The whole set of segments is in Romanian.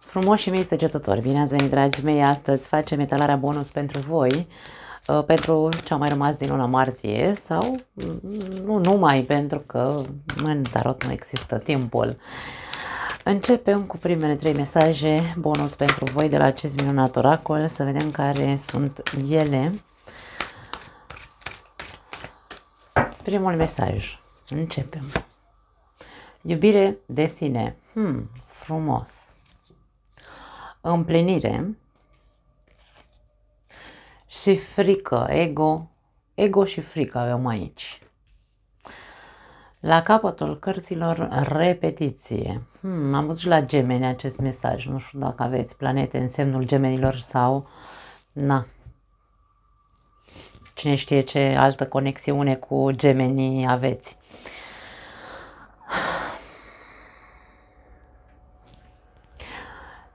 Frumoși mei săgetători, bine ați venit, dragii mei! Astăzi facem etalarea bonus pentru voi, pentru ce a mai rămas din luna martie sau nu numai, pentru că în tarot nu există timpul. Începem cu primele 3 mesaje bonus pentru voi de la acest minunat oracol, să vedem care sunt ele. Primul mesaj. Începem. Iubire de sine. Frumos. Împlinire și frică, ego și frică avem aici. La capătul cărților, repetiție. Am văzut și la Gemeni acest mesaj, nu știu dacă aveți planete în semnul Gemenilor sau, cine știe ce altă conexiune cu Gemenii aveți.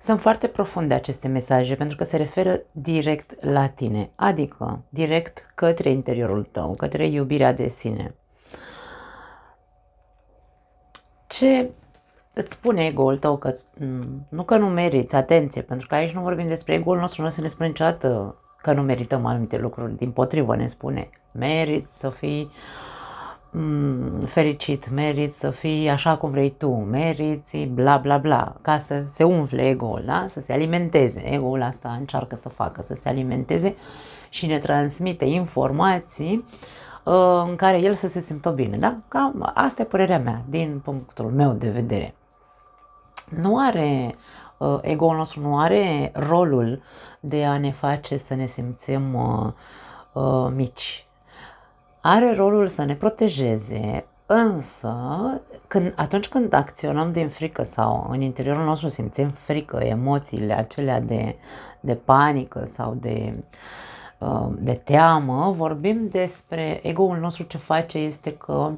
Sunt foarte profunde aceste mesaje pentru că se referă direct la tine, adică direct către interiorul tău, către iubirea de sine. Ce îți spune ego-ul tău? Că nu meriți, atenție, pentru că aici nu vorbim despre ego-ul nostru, nu se ne spune niciodată că nu merităm anumite lucruri, dimpotrivă ne spune, meriți să fii fericit, meriți să fii așa cum vrei tu, meriți bla bla bla, ca să se umfle ego-ul, da? Să se alimenteze, ego-ul asta încearcă să facă, să se alimenteze și ne transmite informații în care el să se simtă bine, da? Asta e părerea mea, din punctul meu de vedere. Ego-ul nostru nu are rolul de a ne face să ne simțim mici. Are rolul să ne protejeze, însă atunci când acționăm din frică sau în interiorul nostru simțim frică, emoțiile acelea de panică sau de teamă, vorbim despre ego-ul nostru. Ce face este că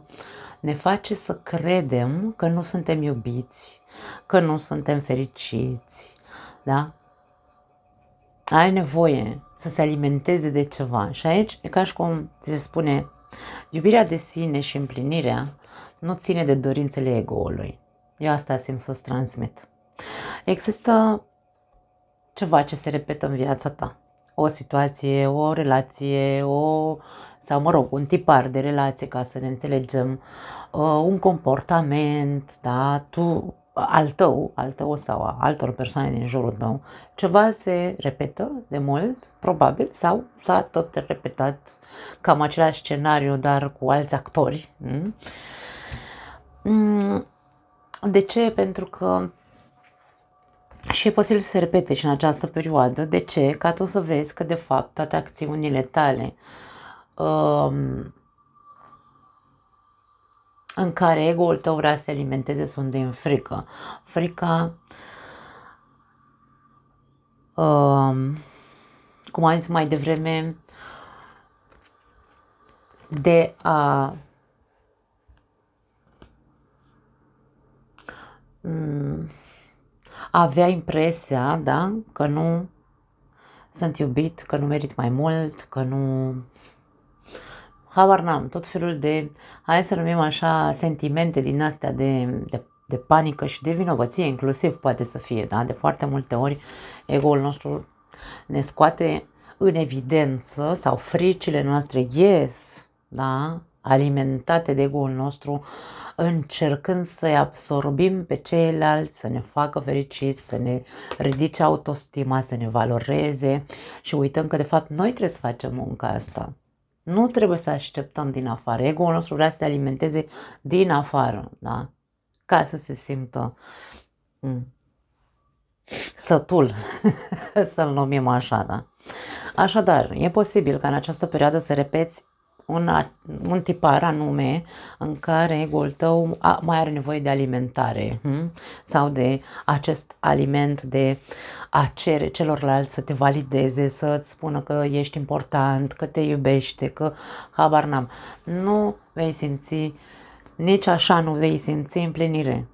ne face să credem că nu suntem iubiți, că nu suntem fericiți, da? Are nevoie să se alimenteze de ceva și aici e ca și cum se spune, iubirea de sine și împlinirea nu ține de dorințele ego-ului. Eu asta simt să-ți transmit. Există ceva ce se repetă în viața ta. O situație, o relație, sau mă rog, un tipar de relație, ca să ne înțelegem, un comportament, da, al tău sau a altor persoane din jurul tău, ceva se repetă de mult, probabil, sau s-a tot repetat cam același scenariu, dar cu alți actori. De ce? Pentru că și e posibil să se repete și în această perioadă. De ce? Ca tu să vezi că de fapt toate acțiunile tale în care ego-ul tău vrea să se alimenteze sunt din frică. Frica, cum am zis mai devreme, de a avea impresia, da, că nu sunt iubit, că nu merit mai mult, că nu... Habar n-am, tot felul de, hai să numim așa, sentimente din astea de panică și de vinovăție, inclusiv poate să fie, da? De foarte multe ori ego-ul nostru ne scoate în evidență sau fricile noastre ies, da? Alimentate de ego-ul nostru, încercând să-i absorbim pe ceilalți, să ne facă fericiți, să ne ridice autostima, să ne valoreze și uităm că de fapt noi trebuie să facem munca asta. Nu trebuie să așteptăm din afară. Ego-ul nostru vrea să se alimenteze din afară, da? Ca să se simtă sătul, să-l numim așa, da? Așadar, e posibil ca în această perioadă să repeți un tipar anume în care ego-ul tău mai are nevoie de alimentare sau de acest aliment de a cere celorlalți să te valideze, să-ți spună că ești important, că te iubește, că habar n-am. Nu vei simți, nici așa nu vei simți împlinire.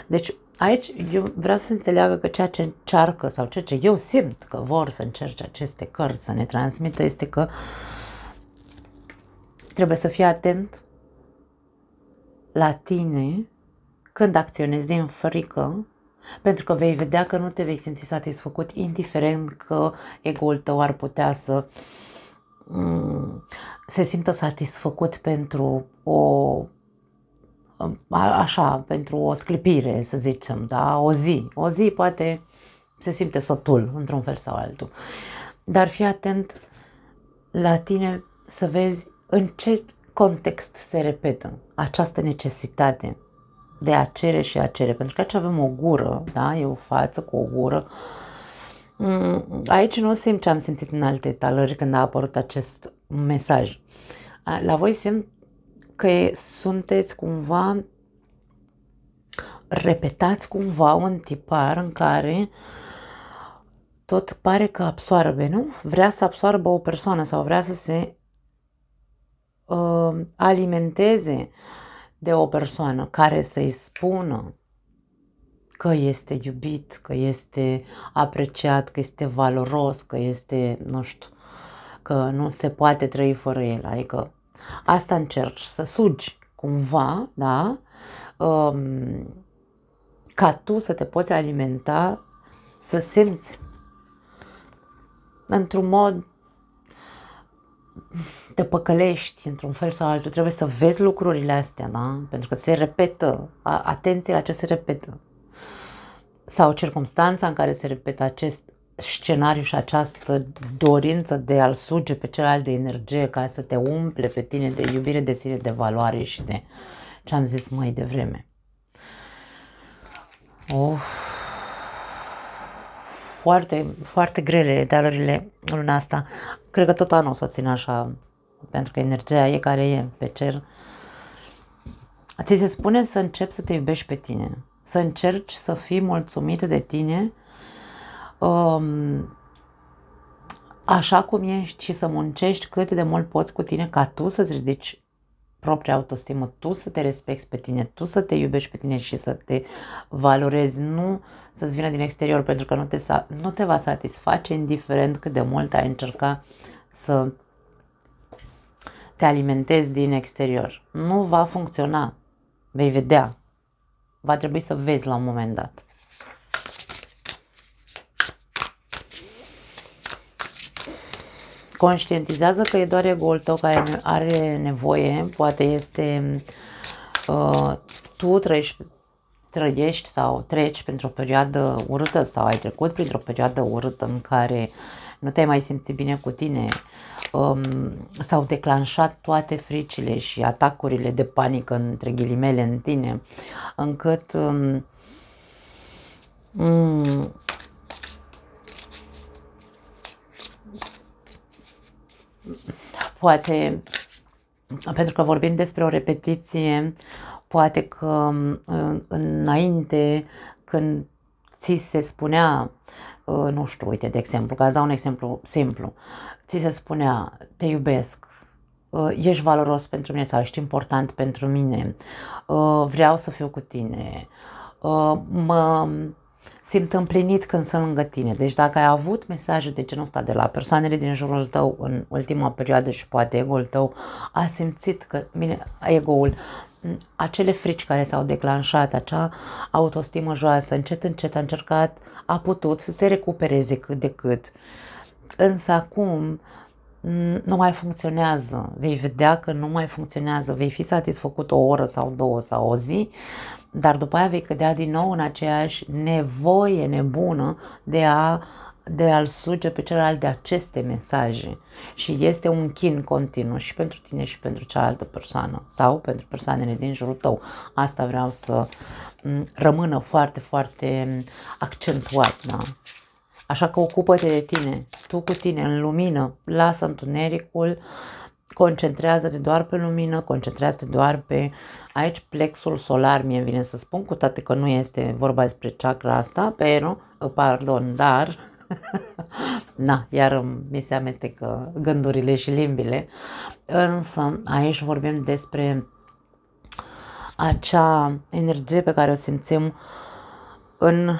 Deci aici eu vreau să înțeleagă că ceea ce încearcă sau ceea ce eu simt că vor să încerce aceste cărți să ne transmită este că trebuie să fii atent la tine când acționezi din frică Pentru că vei vedea că nu te vei simți satisfăcut, indiferent că ego-ul tău ar putea să se simtă satisfăcut pentru pentru o sclipire, să zicem, da? O zi poate se simte sătul, într-un fel sau altul. Dar fii atent la tine să vezi în ce context se repetă această necesitate de a cere și a cere. Pentru că aici avem o gură, da? E o față cu o gură. Aici nu simt ce am simțit în alte etalări când a apărut acest mesaj. La voi simt că sunteți cumva, repetați cumva un tipar în care tot pare că absoarbe, nu? Vrea să absoarbă o persoană sau vrea să se alimenteze de o persoană care să-i spună că este iubit, că este apreciat, că este valoros, că este, nu știu, că nu se poate trăi fără el. Adică asta încerci, să sugi cumva, da? Ca tu să te poți alimenta, să simți într-un mod, te păcălești într-un fel sau altul, trebuie să vezi lucrurile astea, da? Pentru că se repetă, atenție la ce se repetă. Sau circumstanța în care se repetă acest scenariu și această dorință de a-l suge pe celălalt de energie ca să te umple pe tine de iubire de sine, de valoare și de ce am zis mai devreme. Foarte, foarte grele darurile luna asta. Cred că tot anul o să o țin așa, pentru că energia e care e pe cer. Ți se spune să începi să te iubești pe tine, să încerci să fii mulțumit de tine așa cum ești și să muncești cât de mult poți cu tine ca tu să-ți ridici propria autostimă, tu să te respecti pe tine, tu să te iubești pe tine și să te valorezi, nu să-ți vină din exterior, pentru că nu te va satisface indiferent cât de mult ai încerca să te alimentezi din exterior. Nu va funcționa, vei vedea, va trebui să vezi la un moment dat. Conștientizează că e doar ego-ul tău care are nevoie, poate este tu trăiești sau treci printr-o perioadă urâtă sau ai trecut printr-o perioadă urâtă în care nu te-ai mai simțit bine cu tine, s-au declanșat toate fricile și atacurile de panică între ghilimele în tine, încât poate, pentru că vorbim despre o repetiție, poate că înainte, când ți se spunea, nu știu, uite, de exemplu, ca să dau un exemplu simplu, ți se spunea, te iubesc, ești valoros pentru mine sau ești important pentru mine, vreau să fiu cu tine, mă simt împlinit când sunt lângă tine. Deci dacă ai avut mesaje de genul ăsta de la persoanele din jurul tău în ultima perioadă și poate ego-ul tău a simțit că, ego-ul, acele frici care s-au declanșat, acea autostimă joasă, încet a încercat, a putut să se recupereze cât de cât. Însă acum nu mai funcționează, vei vedea că nu mai funcționează, vei fi satisfăcut o oră sau două sau o zi, dar după aia vei cădea din nou în aceeași nevoie nebună de a-l suge pe celălalt de aceste mesaje. Și este un chin continuu și pentru tine și pentru cealaltă persoană sau pentru persoanele din jurul tău. Asta vreau să rămână foarte, foarte accentuat, da? Așa că ocupă-te de tine, tu cu tine, în lumină, lasă întunericul, concentrează-te doar pe lumină, concentrează-te doar pe aici plexul solar, mie vine să spun, cu toate că nu este vorba despre chakra asta, dar, iar mi se amestecă gândurile și limbile, însă aici vorbim despre acea energie pe care o simțim în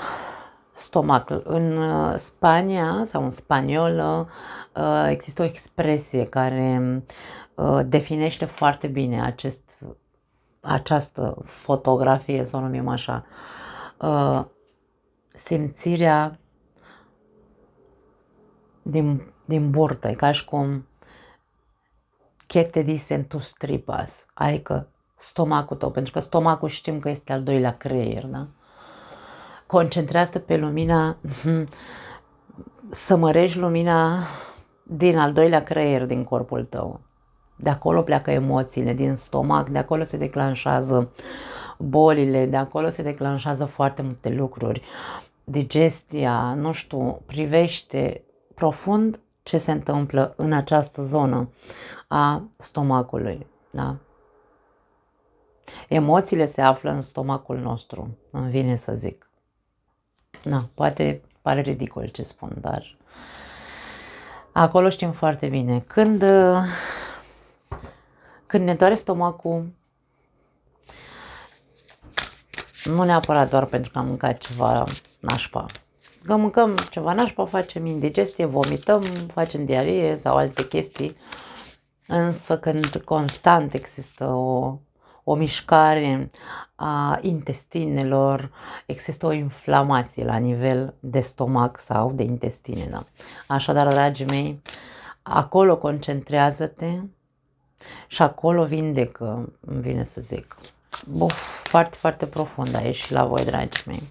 stomac. În Spania sau în spaniolă există o expresie care definește foarte bine această fotografie, să o numim așa. simțirea din burtă, e ca și cum che te dicen tus tripas, adică stomacul tău, pentru că stomacul știm că este al doilea creier, da? Concentrează pe lumina, să mărești lumina din al doilea creier din corpul tău. De acolo pleacă emoțiile, din stomac, de acolo se declanșează bolile, de acolo se declanșează foarte multe lucruri. Digestia, nu știu, privește profund ce se întâmplă în această zonă a stomacului. Da? Emoțiile se află în stomacul nostru, îmi vine să zic. Na, poate pare ridicol ce spun, dar acolo știm foarte bine. Când ne doare stomacul, nu neapărat doar pentru că am mâncat ceva nașpa. Că mâncăm ceva nașpa, facem indigestie, vomităm, facem diarie sau alte chestii. Însă când constant există o mișcare a intestinelor, există o inflamație la nivel de stomac sau de intestine. Da? Așadar, dragii mei, acolo concentrează-te și acolo vindecă, îmi vine să zic. Foarte, foarte profund aici și la voi, dragii mei.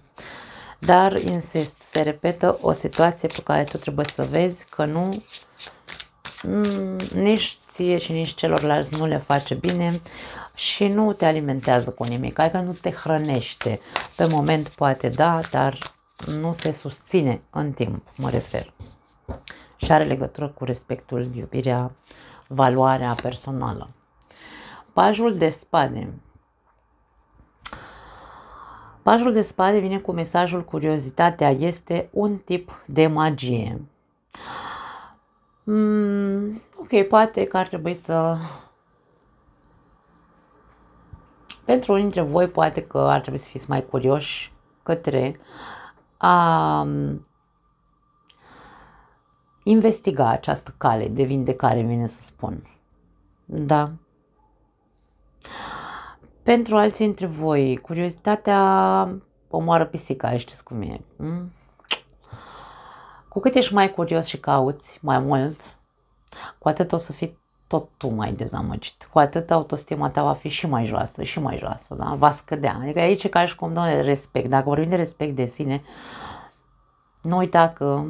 Dar, insist, se repetă o situație pe care tu trebuie să vezi că nu, nici ție și nici celorlalți nu le face bine și nu te alimentează cu nimic, adică nu te hrănește. Pe moment poate da, dar nu se susține în timp, mă refer. Și are legătură cu respectul, iubirea, valoarea personală. Pajul de spade. Pajul de spade vine cu mesajul: curiozitatea este un tip de magie. Ok, poate că ar trebui să... Pentru unii dintre voi poate că ar trebui să fiți mai curioși către a investiga această cale de vindecare, vine să spun. Da. Pentru alții dintre voi, curiozitatea omoară pisica, știți cum e. Cu cât ești mai curios și cauți mai mult, cu atât o să fii tot tu mai dezamăgit. Cu atât autostima ta va fi și mai joasă, și mai joasă, da? Va scădea. Adică aici e ca și cum, doamne, respect. Dacă vorbim de respect de sine, nu uita că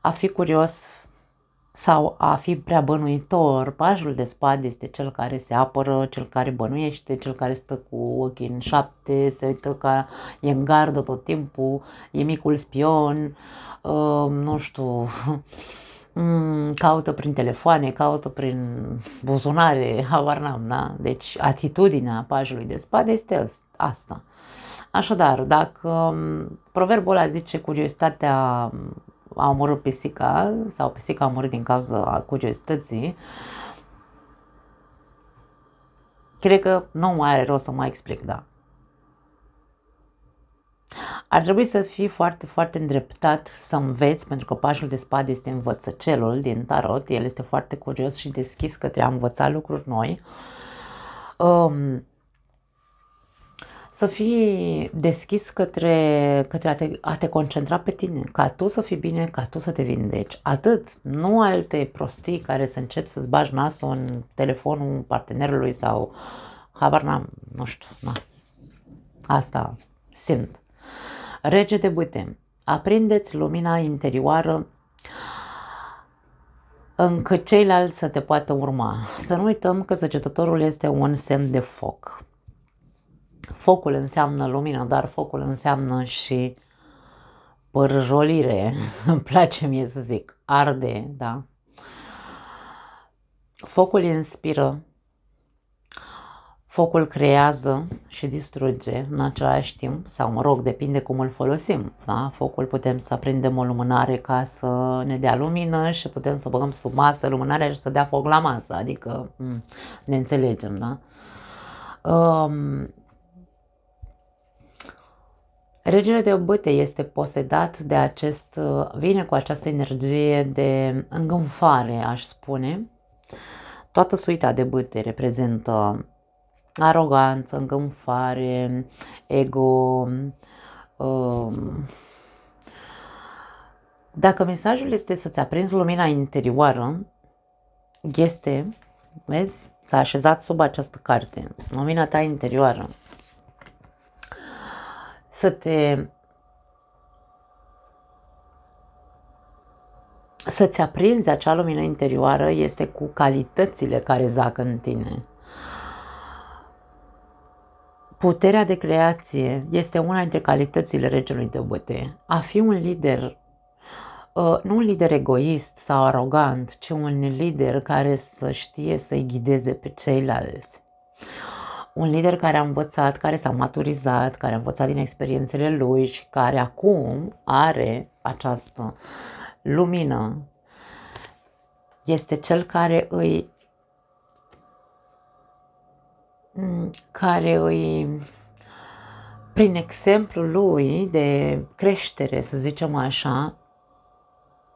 a fi curios sau a fi prea bănuitor, pajul de spade este cel care se apără, cel care bănuiește, cel care stă cu ochii în șapte, se uită că e în gardă tot timpul, e micul spion, nu știu, caută prin telefoane, caută prin buzunare, habar n-am, da? Deci atitudinea pajului de spade este asta. Așadar, dacă proverbul ăla zice curiozitatea a omorât pisica sau pisica a murit din cauza curiozității, cred că nu mai are rost să mai explic, da. Ar trebui să fii foarte, foarte îndreptat să înveți, pentru că pajul de spade este învățăcelul din tarot, el este foarte curios și deschis către a învăța lucruri noi. Să fii deschis către a te concentra pe tine, ca tu să fii bine, ca tu să te vindeci. Atât, nu alte prostii care să începi să-ți bagi nasul în telefonul partenerului sau habar n-am, nu știu, na. Asta simt. Rege de bâte, aprindeți lumina interioară încât ceilalți să te poată urma. Să nu uităm că săgetătorul este un semn de foc. Focul înseamnă lumină, dar focul înseamnă și părjolire, îmi place mie să zic, arde, da? Focul inspiră, focul creează și distruge în același timp, sau mă rog, depinde cum îl folosim, da? Focul putem să aprindem o lumânare ca să ne dea lumină și putem să o băgăm sub masă lumânarea și să dea foc la masă, adică ne înțelegem, da? Regele de bâte este posedat de vine cu această energie de îngânfare, aș spune. Toată suita de bâte reprezintă aroganță, îngânfare, ego, Dacă mesajul este să-ți aprinzi lumina interioară, este, vezi, s-a așezat sub această carte, lumina ta interioară, să-ți aprinzi acea lumină interioară este cu calitățile care zac în tine. Puterea de creație este una dintre calitățile regelui de bâte. A fi un lider, nu un lider egoist sau arogant, ci un lider care să știe să-i ghideze pe ceilalți. Un lider care a învățat, care s-a maturizat, care a învățat din experiențele lui și care acum are această lumină. Este cel care prin exemplul lui de creștere, să zicem așa,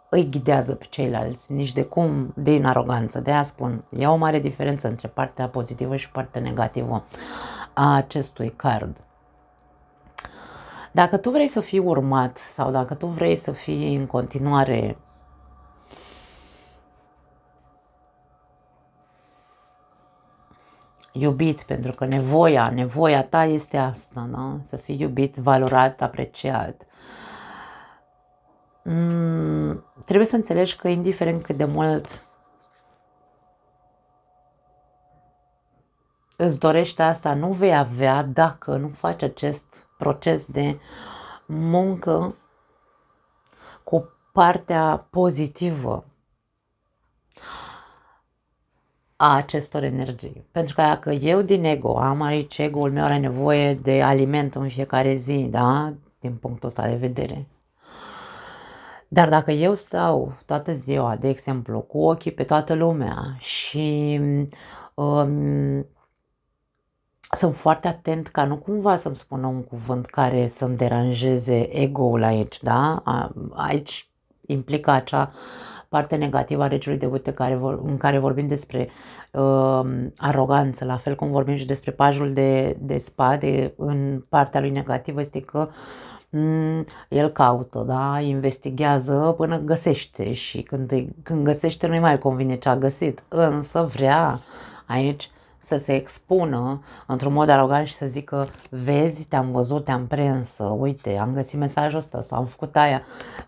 îi ghidează pe ceilalți, nici de cum din aroganță. De aia spun, e o mare diferență între partea pozitivă și partea negativă a acestui card. Dacă tu vrei să fii urmat sau dacă tu vrei să fii în continuare iubit, pentru că nevoia ta este asta, da? Să fii iubit, valorat, apreciat. Trebuie să înțelegi că indiferent cât de mult îți dorești asta, nu vei avea dacă nu faci acest proces de muncă cu partea pozitivă a acestor energii. Pentru că dacă eu din ego, am aici ego-ul meu are nevoie de aliment în fiecare zi, da? Din punctul ăsta de vedere. Dar dacă eu stau toată ziua, de exemplu, cu ochii pe toată lumea și sunt foarte atent ca nu cumva să-mi spună un cuvânt care să-mi deranjeze ego-ul aici, da? Aici implică acea parte negativă a regiului de bâte în care vorbim despre aroganță, la fel cum vorbim și despre pajul de spade, în partea lui negativă este că el caută, da? Investigează până găsește și când găsește nu-i mai convine ce a găsit, însă vrea aici să se expună într-un mod arogant și să zică, vezi, te-am văzut, te-am prins, uite, am găsit mesajul ăsta sau am făcut aia,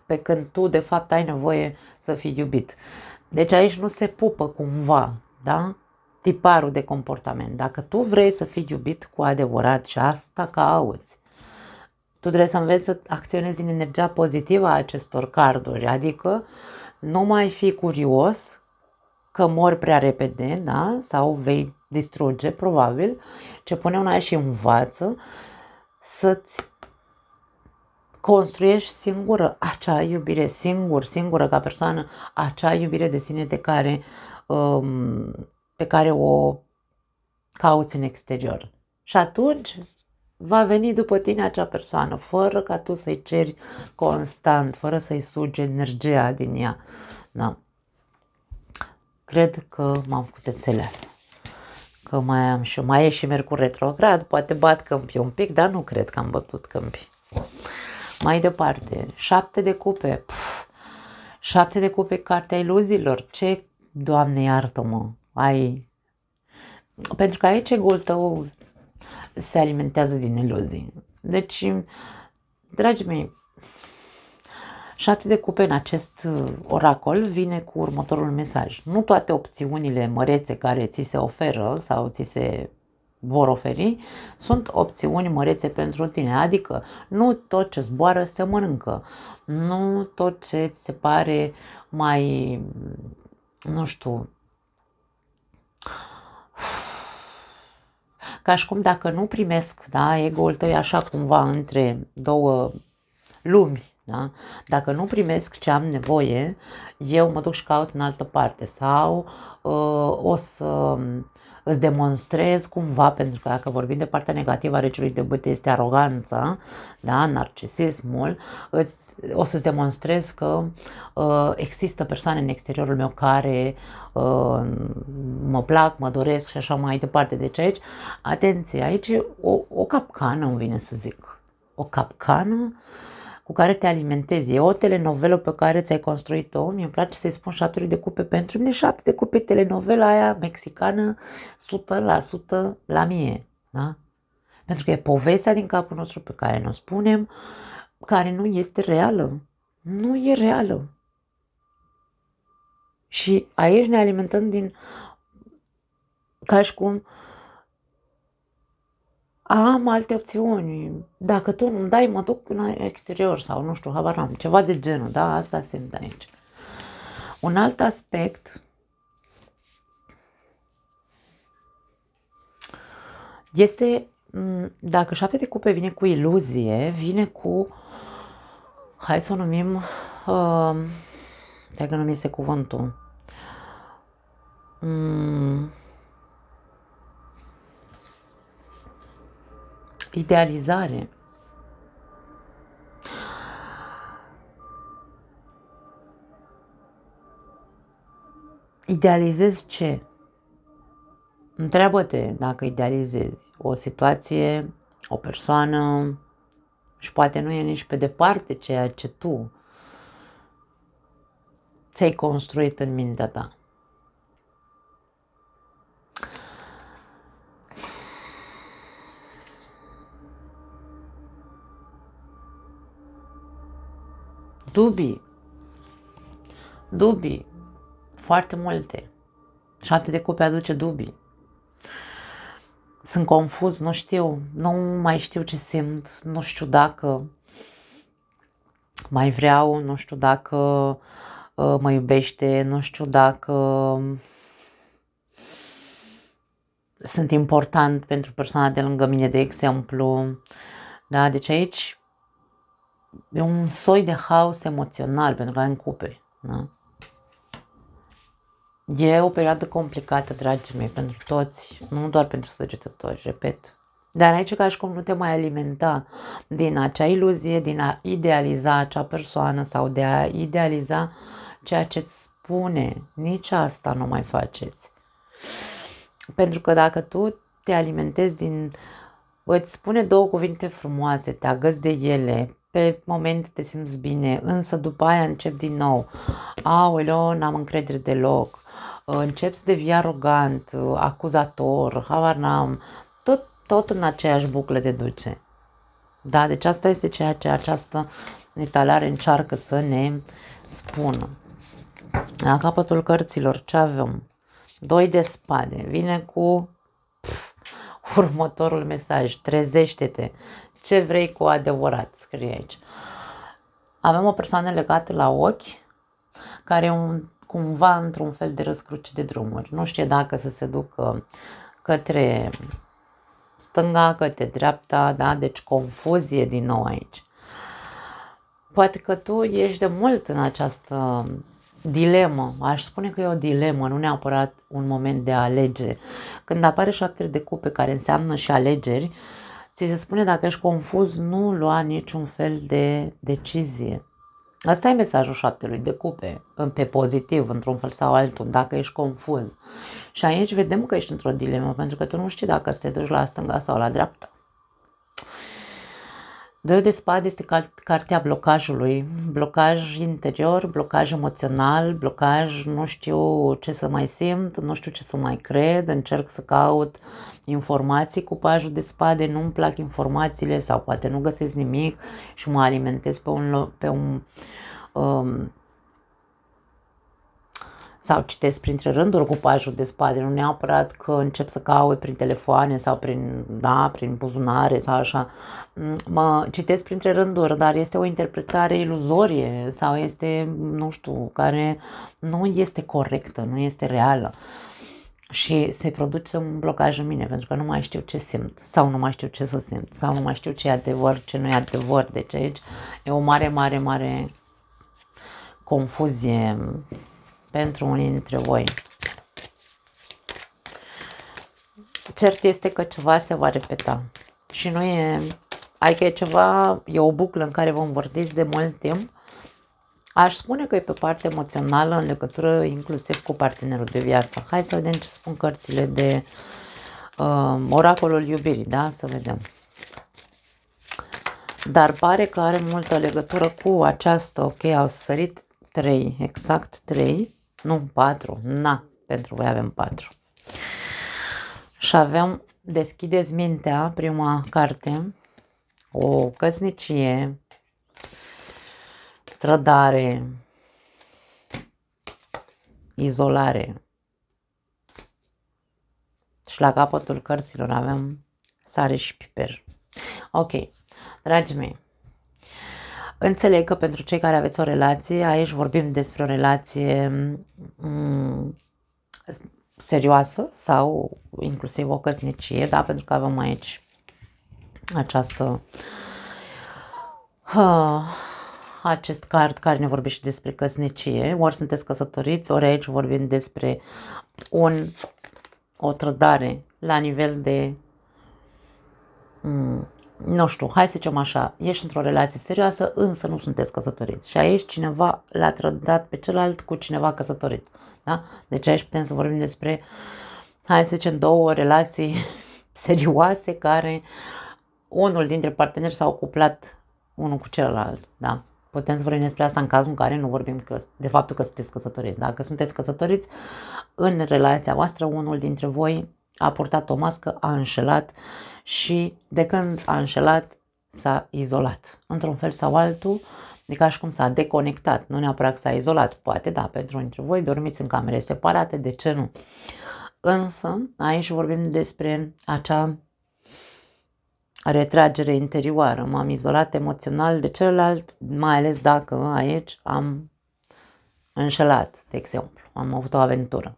pe când tu de fapt ai nevoie să fii iubit. Deci aici nu se pupă cumva, da? Tiparul de comportament. Dacă tu vrei să fii iubit cu adevărat și asta cauți, tu trebuie să înveți să acționezi din energia pozitivă a acestor carduri, adică nu mai fi curios că mori prea repede, da? Sau vei distruge, probabil, ce pune una și învață să-ți construiești singură acea iubire, singură ca persoană, acea iubire de sine pe care o cauți în exterior. Și atunci va veni după tine acea persoană, fără ca tu să-i ceri constant, fără să-i sugi energia din ea. Da. Cred că m-am făcut înțeleasă. Că mai e și Mercur retrograd, poate bat câmpii un pic, dar nu cred că am bătut câmpii. Mai departe, 7 de cupe. 7 de cupe, cartea iluziilor. Ce, Doamne iartă-mă, ai... Pentru că aici ego-ul tău se alimentează din iluzii. Deci, dragii mei, 7 de cupe în acest oracol vine cu următorul mesaj. Nu toate opțiunile mărețe care ți se oferă sau ți se vor oferi sunt opțiuni mărețe pentru tine. Adică nu tot ce zboară se mănâncă. Nu tot ce ți se pare mai, nu știu, ca și cum dacă nu primesc, da, ego-ul tău e așa cumva între două lumi. Da? Dacă nu primesc ce am nevoie, eu mă duc și caut în altă parte sau o să îți demonstrez cumva, pentru că dacă vorbim de partea negativă a regiului de bâte este aroganța, da? Narcisismul, o să-ți demonstrez că există persoane în exteriorul meu care mă plac, mă doresc și așa mai departe. Deci aici, atenție, aici e o capcană, îmi vine să zic. O capcană cu care te alimentezi. E o telenovelă pe care ți-ai construit-o. Mie îmi place să-i spun 7 de cupe. Pentru mine 7 de cupe telenovela aia mexicană 100% la mie. Da? Pentru că e povestea din capul nostru pe care ne-o spunem, care nu este reală. Nu e reală. Și aici ne alimentăm din, ca și cum am alte opțiuni. Dacă tu nu-mi dai, mă duc în exterior sau nu știu, habar n-am, ceva de genul, da? Asta simt aici. Un alt aspect este, dacă 7 de cupe vine cu iluzie, vine cu, hai să o numim, dacă nu mi este cuvântul, idealizare. Idealizezi ce? Întreabă-te dacă idealizezi o situație, o persoană și poate nu e nici pe departe ceea ce tu ți-ai construit în mintea ta. Dubii, foarte multe. 7 de cupe aduce dubii. Sunt confuz, nu mai știu ce simt, nu știu dacă mai vreau, nu știu dacă mă iubește, nu știu dacă sunt important pentru persoana de lângă mine, de exemplu. Da, deci aici e un soi de haos emoțional pentru că ai în cupe. Da? E o perioadă complicată, dragii mei, pentru toți, nu doar pentru săgetători, repet. Dar aici ca și cum nu te mai alimenta din acea iluzie, din a idealiza acea persoană sau de a idealiza ceea ce îți spune. Nici asta nu mai faceți. Pentru că dacă tu te alimentezi din, îți spune 2 cuvinte frumoase, te agăți de ele, pe moment te simți bine, însă după aia începi din nou. Aoleo, n-am încredere deloc. Începi să devii arogant, acuzator, habar n-am, tot în aceeași buclă te duce. Da, deci asta este ceea ce această etalare încearcă să ne spună. La capătul cărților ce avem? 2 de spade. Vine cu următorul mesaj. Trezește-te. Ce vrei cu adevărat? Scrie aici. Avem o persoană legată la ochi care e cumva într-un fel de răscruce de drumuri. Nu știe dacă să se ducă către stânga, către dreapta, da? Deci confuzie din nou aici. Poate că tu ești de mult în această dilemă. Aș spune că e o dilemă, nu neapărat un moment de a alege. Când apare 7 de cupe, care înseamnă și alegeri, ți se spune dacă ești confuz, nu lua niciun fel de decizie. Asta e mesajul 7 de cupe, pe pozitiv, într-un fel sau altul, dacă ești confuz. Și aici vedem că ești într-o dilemă, pentru că tu nu știi dacă să te duci la stânga sau la dreapta. 2 de spade este cartea blocajului, blocaj interior, blocaj emoțional, blocaj, nu știu ce să mai simt, nu știu ce să mai cred, încerc să caut informații cu pajul de spade, nu-mi plac informațiile sau poate nu găsesc nimic și mă alimentez pe un sau citesc printre rânduri cu pajul de spade, nu neapărat că încep să caut prin telefoane sau prin buzunare sau așa. Mă citesc printre rânduri, dar este o interpretare iluzorie sau este, nu știu, care nu este corectă, nu este reală. Și se produce un blocaj în mine pentru că nu mai știu ce simt sau nu mai știu ce să simt sau nu mai știu ce e adevăr, ce nu e adevăr. Deci aici e o mare confuzie pentru unii dintre voi. Cert este că ceva se va repeta și nu e, adică e ceva, e o buclă în care vă învârtiți de mult timp. Aș spune că e pe partea emoțională în legătură inclusiv cu partenerul de viață. Hai să vedem ce spun cărțile de oracolul iubirii, da? Să vedem. Dar pare că are multă legătură cu această, ok, au sărit 3, exact 3, nu 4, na, pentru voi avem 4. Și avem Deschideți mintea, prima carte, o căsnicie, trădare, izolare. Și la capătul cărților avem sare și piper. Ok, dragii mei, înțeleg că pentru cei care aveți o relație, aici vorbim despre o relație serioasă sau inclusiv o căsnicie, da, pentru că avem aici această acest card care ne vorbește despre căsnicie, ori sunteți căsătoriți, ori aici vorbim despre o trădare la nivel de nu știu, hai să zicem așa, ești într-o relație serioasă, însă nu sunteți căsătoriți. Și aici cineva l-a trădat pe celălalt cu cineva căsătorit. Da? Deci aici putem să vorbim despre, hai să zicem, două relații serioase care unul dintre parteneri s-au cuplat unul cu celălalt. Da? Putem să vorbim despre asta în cazul în care nu vorbim de faptul că sunteți căsătoriți. Dacă sunteți căsătoriți, în relația voastră, unul dintre voi a purtat o mască, a înșelat și de când a înșelat s-a izolat. Într-un fel sau altul, de ca și cum s-a deconectat, nu neapărat s-a izolat. Poate, da, pentru dintre voi dormiți în camere separate, de ce nu? Însă, aici vorbim despre acea retragere interioară. M-am izolat emoțional de celălalt, mai ales dacă aici am înșelat, de exemplu. Am avut o aventură.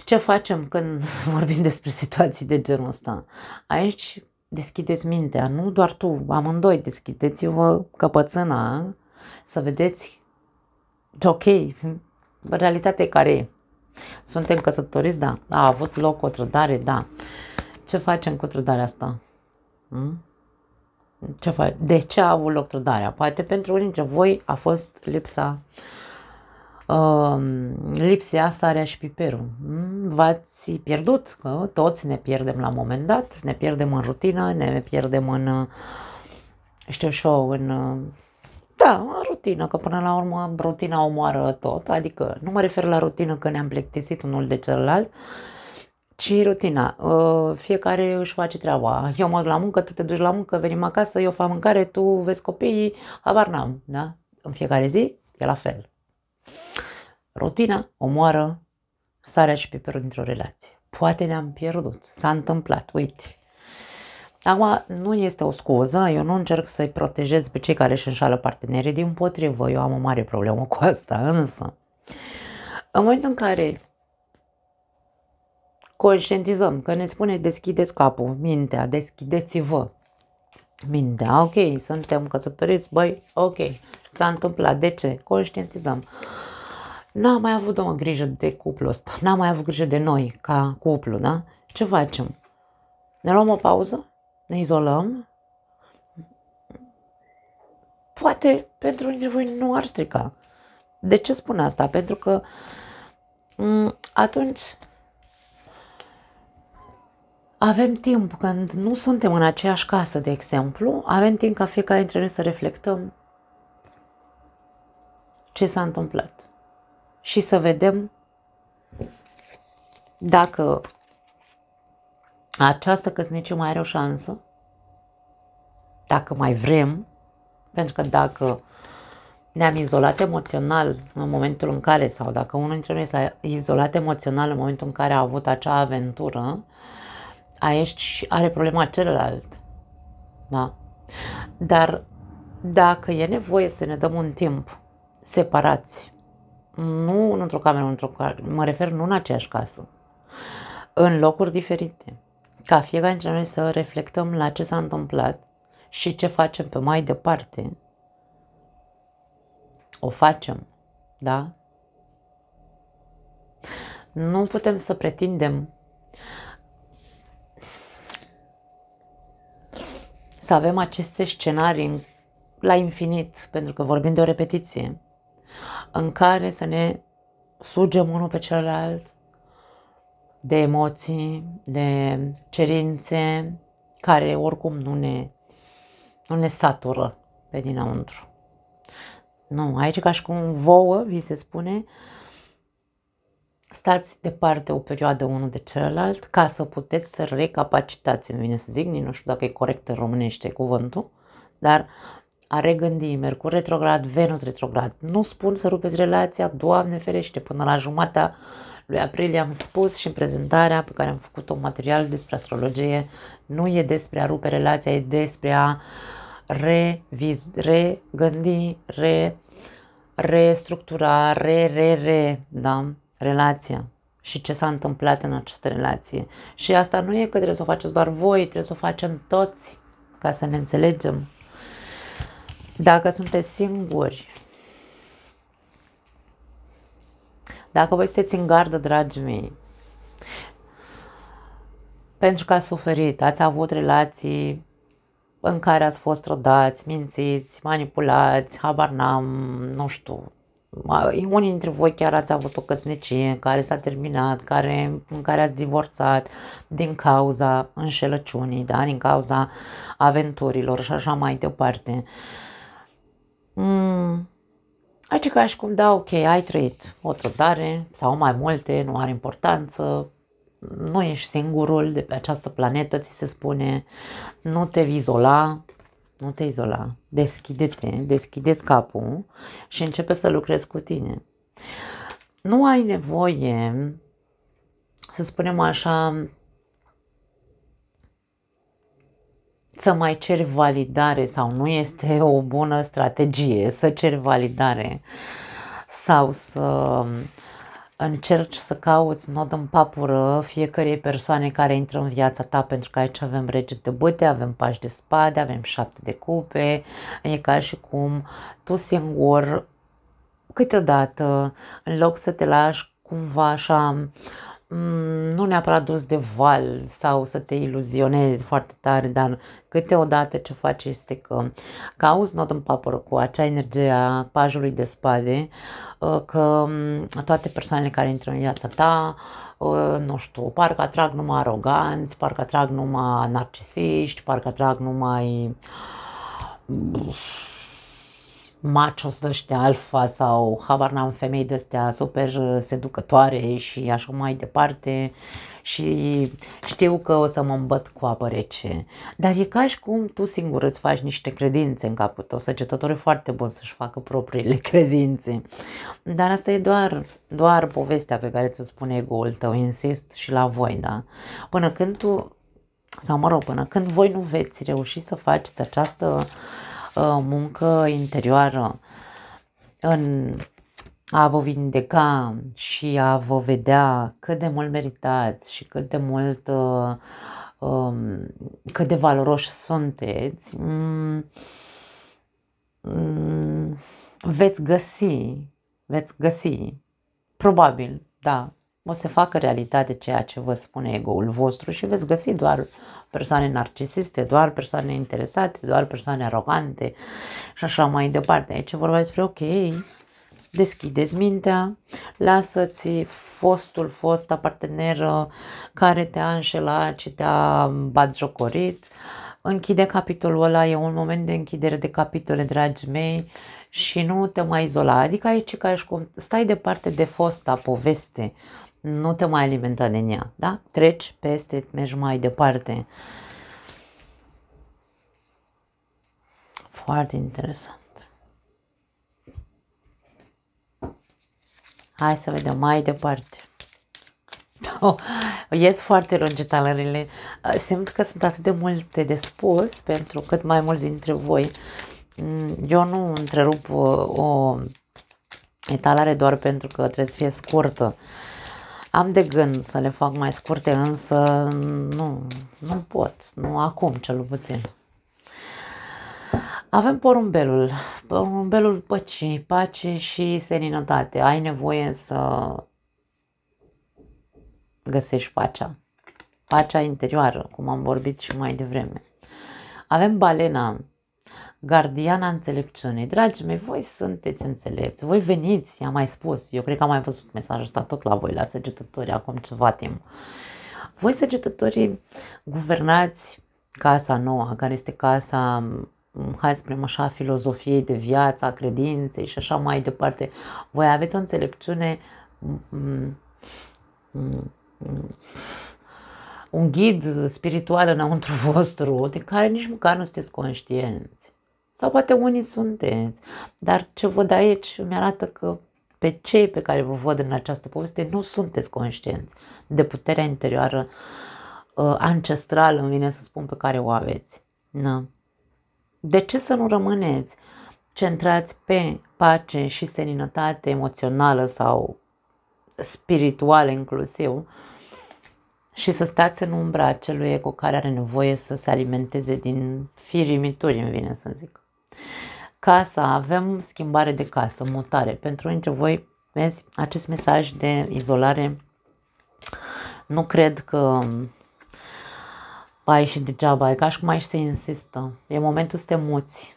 Ce facem când vorbim despre situații de genul ăsta? Aici deschideți mintea, nu doar tu, amândoi, deschideți-vă căpățâna să vedeți, ok, realitatea care e. Suntem căsătoriți, da, a avut loc o trădare, da. Ce facem cu trădarea asta? De ce a avut loc trădarea? Poate pentru unii dintre voi a fost lipsea sarea și piperul. V-ați pierdut, că toți ne pierdem la un moment dat, ne pierdem în rutină, ne pierdem în, știu și eu, în rutină, că până la urmă rutina omoară tot, adică nu mă refer la rutină că ne-am plictisit unul de celălalt, ci rutina, fiecare își face treaba, eu mă duc la muncă, tu te duci la muncă, venim acasă, eu fac mâncare, tu vezi copiii, habar n-am, da? În fiecare zi e la fel. Rutina omoară sarea și piperul dintr-o relație. Poate ne-am pierdut, s-a întâmplat, uite. Acum, nu este o scuză, eu nu încerc să-i protejez pe cei care își înșală partenerii, dimpotrivă, eu am o mare problemă cu asta, însă, în momentul în care conștientizăm, că ne spune deschideți capul, mintea, deschideți-vă mintea, ok, suntem căsătoriți, băi, ok, s-a întâmplat, de ce? Conștientizăm. N-am mai avut o grijă de cuplul ăsta, n-am mai avut grijă de noi ca cuplu, da? Ce facem? Ne luăm o pauză? Ne izolăm? Poate pentru unii dintre voi nu ar strica. De ce spun asta? Pentru că atunci avem timp, când nu suntem în aceeași casă, de exemplu, avem timp ca fiecare dintre noi să reflectăm ce s-a întâmplat și să vedem dacă această căsnicie mai are o șansă, dacă mai vrem, pentru că dacă ne-am izolat emoțional în momentul în care, sau dacă unul dintre noi s-a izolat emoțional în momentul în care a avut acea aventură, aici are problema celălalt. Da? Dar dacă e nevoie să ne dăm un timp separați, nu într-o cameră, mă refer nu în aceeași casă, în locuri diferite, ca fiecare dintre noi să reflectăm la ce s-a întâmplat și ce facem pe mai departe, o facem, da? Nu putem să pretindem să avem aceste scenarii la infinit, pentru că vorbim de o repetiție, în care să ne sugem unul pe celălalt, de emoții, de cerințe care oricum nu ne satură pe dinăuntru. Nu, aici ca și cum vouă, vi se spune, stați departe o perioadă unul de celălalt ca să puteți să recapacitați, îmi vine să zic, nu știu dacă e corect în românește cuvântul, dar a regândi, Mercur retrograd, Venus retrograd. Nu spun să rupeți relația, Doamne ferește, până la jumatea lui aprilie am spus și în prezentarea pe care am făcut-o material despre astrologie, nu e despre a rupe relația, e despre a regândi, restructura, da? Relația și ce s-a întâmplat în această relație. Și asta nu e că trebuie să o faceți doar voi, trebuie să o facem toți ca să ne înțelegem. Dacă sunteți singuri, dacă voi sunteți în gardă, dragii mei, pentru că ați suferit, ați avut relații în care ați fost trădați, mințiți, manipulați, habar n-am, nu știu, unii dintre voi chiar ați avut o căsnicie care s-a terminat, în care ați divorțat din cauza înșelăciunii, da? Din cauza aventurilor și așa mai departe. Aici ca și cum, da, ok, ai trăit o trădare sau mai multe, nu are importanță, nu ești singurul de pe această planetă, ți se spune, nu te izola, nu te izola, deschide-te, deschideți capul și începe să lucrezi cu tine. Nu ai nevoie, să spunem așa, să mai ceri validare sau nu este o bună strategie să ceri validare sau să încerci să cauți nod în papură fiecarei persoane care intră în viața ta, pentru că aici avem rege de bâte, avem pași de spade, avem 7 de cupe, e ca și cum tu singur câteodată, în loc să te lași cumva așa, nu neapărat dus de val sau să te iluzionezi foarte tare, dar câteodată ce faci este că cauți nod în papură cu acea energie a pajului de spade, că toate persoanele care intră în viața ta, nu știu, parcă atrag numai aroganți, parcă atrag numai narcisiști, parcă atrag numai machos ăștia alfa sau habar n-am, femei de-astea super seducătoare și așa mai departe, și știu că o să mă îmbăt cu apă rece. Dar e ca și cum tu singur îți faci niște credințe în capul tău. Săgetătorul e foarte bun să-și facă propriile credințe. Dar asta e doar povestea pe care ți-o spune ego-ul tău, insist și la voi, da? Până când tu, sau mă rog, până când voi nu veți reuși să faceți această muncă interioară în a vă vindeca și a vă vedea cât de mult meritați și cât de mult, cât de valoroși sunteți, veți găsi, probabil, da, o să facă realitate ceea ce vă spune ego-ul vostru și veți găsi doar persoane narcisiste, doar persoane interesate, doar persoane arogante și așa mai departe. Aici vorba despre, ok, deschideți mintea, lasă-ți fosta parteneră care te-a înșelat și te-a batjocorit, închide capitolul ăla, e un moment de închidere de capitole, dragii mei, și nu te mai izola. Adică aici ca și cum stai departe de fosta poveste, nu te mai alimenta din ea, da? Treci peste, mergi mai departe. Foarte interesant. Hai să vedem mai departe. Ies foarte lungi talerele. Simt că sunt atât de multe de spus pentru cât mai mulți dintre voi. Eu nu întrerup o etalare doar pentru că trebuie să fie scurtă. Am de gând să le fac mai scurte, însă nu pot. Nu acum, cel puțin. Avem porumbelul păcii, pace și seninătate. Ai nevoie să găsești pacea interioară, cum am vorbit și mai devreme. Avem balena. gardiana înțelepciunii. Dragii mei, voi sunteți înțelepți, voi veniți, am mai spus, eu cred că am mai văzut mesajul ăsta tot la voi, la săgetători, acum ceva timp. Voi săgetătorii guvernați casa nouă, care este casa, hai să spunem așa, filozofiei de viață, a credinței și așa mai departe. Voi aveți o înțelepciune, un ghid spiritual înăuntru vostru, de care nici măcar nu sunteți conștienți. Sau poate unii sunteți, dar ce văd aici îmi arată că pe cei pe care vă văd în această poveste nu sunteți conștienți de puterea interioară ancestrală, îmi vine să spun, pe care o aveți. Na. De ce să nu rămâneți centrați pe pace și seninătate emoțională sau spirituală inclusiv și să stați în umbra acelui ego care are nevoie să se alimenteze din firimituri, îmi vine să zic. Casa, avem schimbare de casă, mutare. Pentru unii dintre voi, vezi, acest mesaj de izolare nu cred că ai și degeaba, e ca și cum aici se insistă. E momentul să te muți.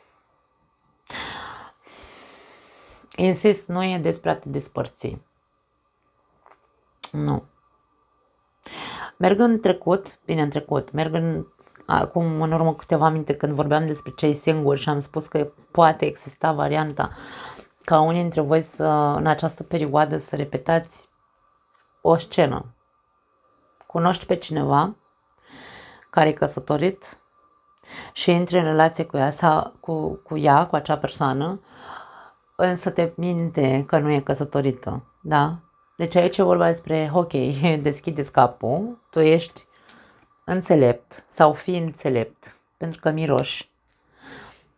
Insist, nu e despre a te despărți. Nu. Merg în trecut, acum în urmă câteva minute când vorbeam despre cei singuri și am spus că poate exista varianta ca unii dintre voi să, în această perioadă, să repetați o scenă. Cunoști pe cineva care e căsătorit și intri în relație cu ea sau cu acea persoană, însă te minte că nu e căsătorită, da? Deci aici e vorba despre, ok, deschideți capul, tu ești înțelept sau fii înțelept, pentru că miroși.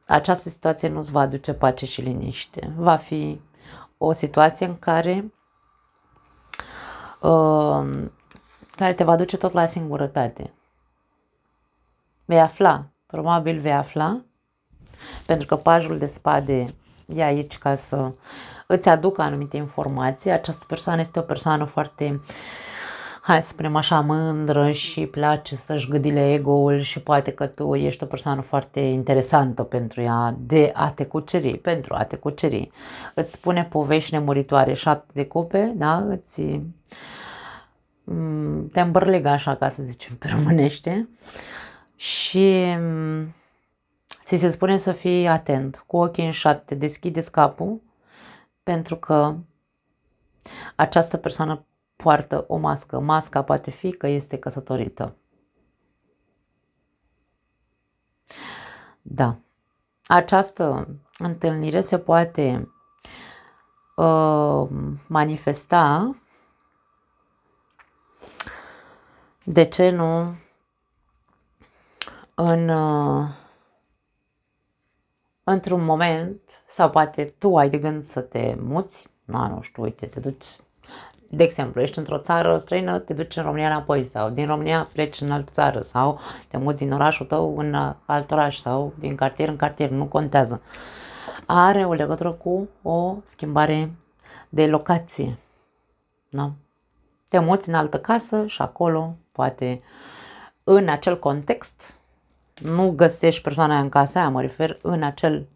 Această situație nu-ți va aduce pace și liniște. Va fi o situație în care te va duce tot la singurătate. Probabil vei afla, pentru că pajul de spade e aici ca să îți aducă anumite informații. Această persoană este o persoană foarte, hai să spunem așa, mândră și place să-și gâdile ego-ul și poate că tu ești o persoană foarte interesantă pentru ea pentru a te cuceri. Îți spune povești nemuritoare, 7 de cupe, da? Te îmbărlegă așa, ca să zicem pe românește. Și ți se spune să fii atent, cu ochii în 7, deschideți capul, pentru că această persoană poartă o mască. Masca poate fi că este căsătorită. Da. Această întâlnire se poate manifesta, de ce nu, într-un moment, sau poate tu ai de gând să te muți, nu știu, uite, te duci, de exemplu, ești într-o țară străină, te duci în România înapoi, sau din România pleci în altă țară, sau te muți din orașul tău în alt oraș, sau din cartier în cartier, nu contează. Are o legătură cu o schimbare de locație. Da? Te muți în altă casă și acolo, poate, în acel context, nu găsești persoana în casa aia, mă refer, în acel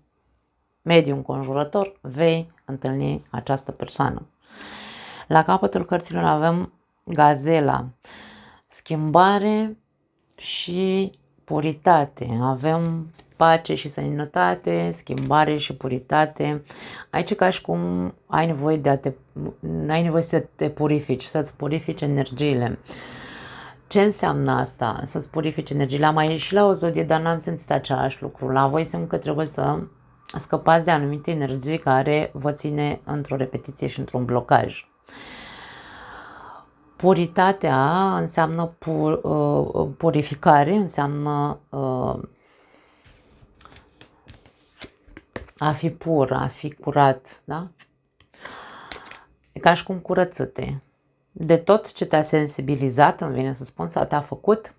mediu înconjurător, vei întâlni această persoană. La capătul cărților avem gazela, schimbare și puritate. Avem pace și seninătate, schimbare și puritate. Aici e ca și cum ai nevoie să te purifici, să-ți purifici energiile. Ce înseamnă asta? Să-ți purifici energiile? Am mai ieșit la o zodie, dar n-am simțit același lucru. La voi simt că trebuie să scăpați de anumite energii care vă ține într-o repetiție și într-un blocaj. Puritatea înseamnă purificare, înseamnă a fi pur, a fi curat, da? E ca și cum curăță-te. De tot ce te-a sensibilizat, îmi vine să spun, sau te-a făcut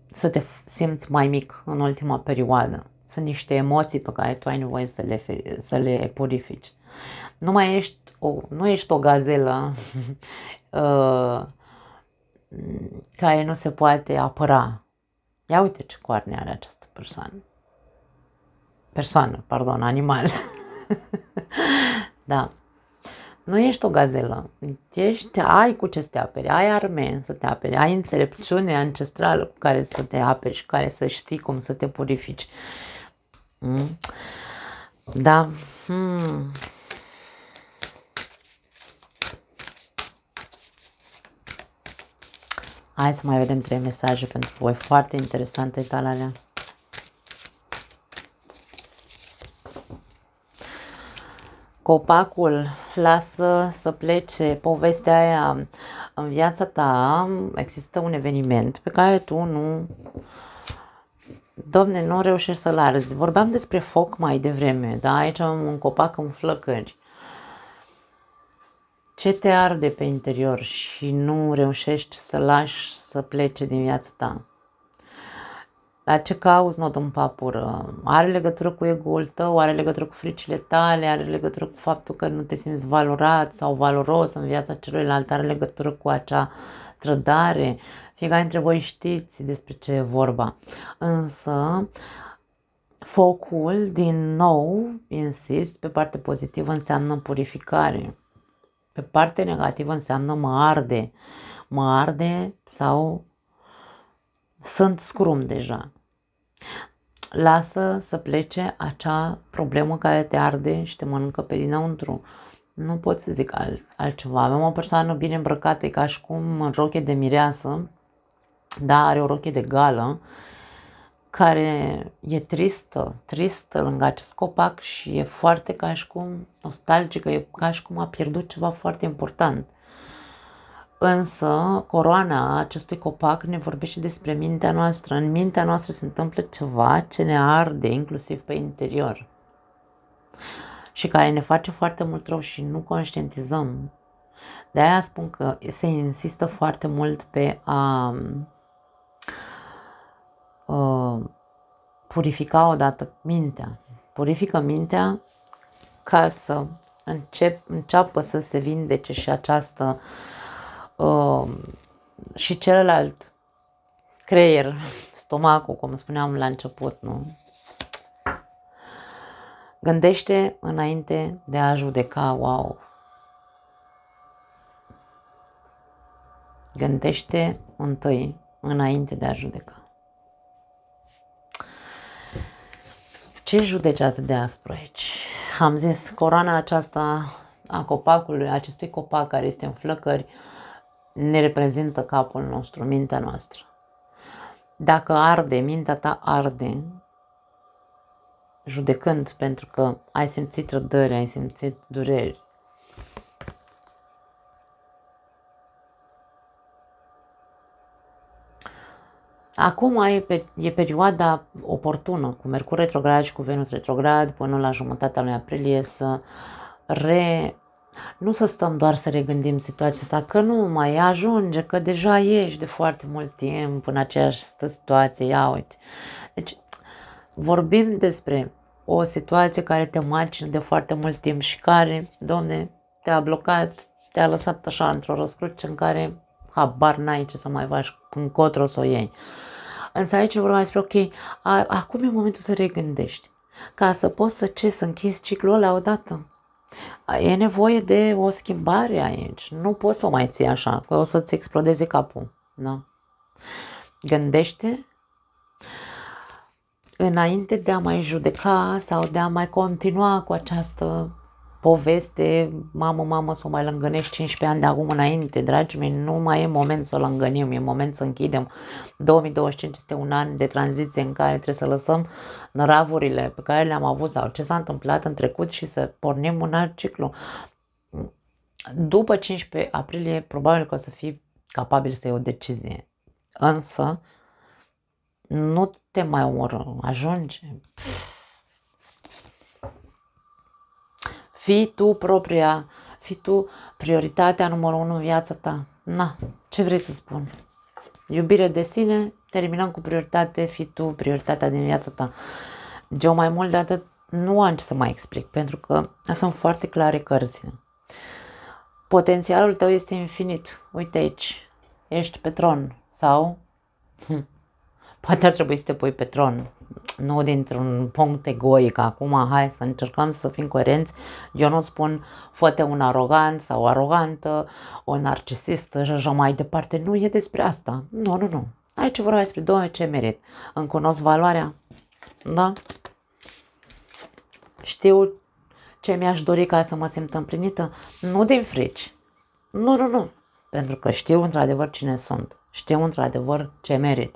să te simți mai mic în ultima perioadă. Sunt niște emoții pe care tu ai nevoie să le purifici. Nu ești o gazelă care nu se poate apăra. Ia uite ce coarne are această persoană, pardon, animal. Da. Nu ești o gazelă, ai cu ce să te aperi, ai arme să te aperi, ai înțelepciune ancestrală cu care să te aperi și care să știi cum să te purifici. Da. Hai să mai vedem 3 mesaje pentru voi, foarte interesante etalarea. Copacul lasă să plece povestea aia în viața ta, există un eveniment pe care tu nu reușești să-l arzi. Vorbeam despre foc mai devreme, da? Aici am un copac în flăcări. Ce te arde pe interior și nu reușești să lași să plece din viața ta? La ce cauți nod în papură? Are legătură cu ego-ul tău, are legătură cu fricile tale, are legătură cu faptul că nu te simți valorat sau valoros în viața celuilalt, are legătură cu acea trădare. Fiecare dintre voi știți despre ce e vorba. Însă, focul, din nou, insist, pe partea pozitivă înseamnă purificare. Pe partea negativă înseamnă mă arde sau sunt scrum deja. Lasă să plece acea problemă care te arde și te mănâncă pe dinăuntru. Nu pot să zic altceva. Avem o persoană bine îmbrăcată, e ca și cum în rochie de mireasă, da, are o rochie de gală, care e tristă lângă acest copac și e foarte ca și cum nostalgică, e ca și cum a pierdut ceva foarte important. Însă, coroana acestui copac ne vorbește despre mintea noastră. În mintea noastră se întâmplă ceva ce ne arde, inclusiv pe interior. Și care ne face foarte mult rău și nu conștientizăm. De aia spun că se insistă foarte mult pe a purifica odată mintea. Purifică mintea ca să înceapă să se vindece și această și celălalt creier, stomacul, cum spuneam la început, nu? Gândește înainte de a judeca, wow. Gândește întâi înainte de a judeca. Ce judeci atât de aspru aici? Am zis, coroana aceasta a copacului, acestui copac care este în flăcări, ne reprezintă capul nostru, mintea noastră. Dacă arde, mintea ta arde, judecând pentru că ai simțit rădări, ai simțit dureri. Acum e perioada oportună cu Mercur retrograd și cu Venus retrograd până la jumătatea lui aprilie nu să stăm doar să regândim situația asta, că nu mai ajunge, că deja ești de foarte mult timp în aceeași situație, ia uite. Deci vorbim despre o situație care te macină de foarte mult timp și care, Doamne, te-a blocat, te-a lăsat așa într-o răscruce în care habar n-ai ce să mai faci, încotro să o iei. Însă aici vorbim despre, ok, acum e momentul să regândești, ca să poți să închizi ciclul ăla odată. E nevoie de o schimbare aici, nu poți să o mai ții așa, că o să-ți explodeze capul. Da? Gândește înainte de a mai judeca sau de a mai continua cu această poveste, mamă, să o mai lângănești 15 ani de acum înainte, dragii mei, nu mai e moment să o lângănim, e moment să închidem. 2025 este un an de tranziție în care trebuie să lăsăm năravurile pe care le-am avut sau ce s-a întâmplat în trecut și să pornim un alt ciclu. După 15 aprilie, probabil că o să fii capabil să iei o decizie. Însă, nu te mai omoră, ajunge. Fii tu prioritatea numărul 1 în viața ta. Na, ce vrei să spun? Iubire de sine, terminăm cu prioritate, fii tu prioritatea din viața ta. Eu mai mult de atât nu am ce să mai explic, pentru că sunt foarte clare cărțile. Potențialul tău este infinit. Uite aici, ești pe tron sau Poate ar trebui să te pui pe tron, nu dintr-un punct egoic. Acum, hai să încercăm să fim coerenți. Eu nu spun fă-te un arogant sau o arogantă, o narcisistă și așa mai departe. Nu e despre asta. Nu, nu, nu. Aici vorba despre Doamne, ce merit. Îmi cunosc valoarea, da? Știu ce mi-aș dori ca să mă simt împlinită, nu din frici. Nu, nu, nu. Pentru că știu într-adevăr cine sunt. Știu într-adevăr ce merit.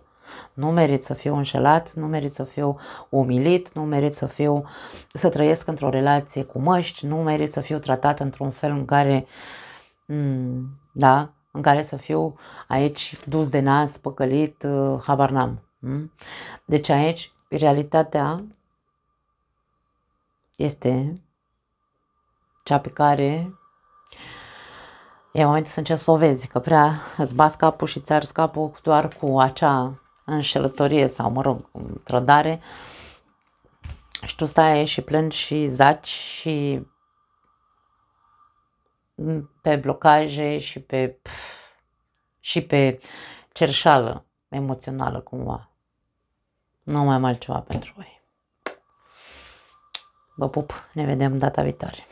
Nu merit să fiu înșelat, nu merit să fiu umilit, nu merit să trăiesc într-o relație cu măști, nu merit să fiu tratat într-un fel în care, da, în care să fiu aici dus de nas, păcălit, habar n-am. Deci aici realitatea este cea pe care e momentul să încerci să o vezi, că prea îți bați capul și ți arzi capul doar cu acea înșelătorie sau, mă rog, trădare și tu stai și plângi și zaci și pe blocaje și pe cerșală emoțională cumva. Nu mai am altceva pentru voi. Vă pup, ne vedem data viitoare.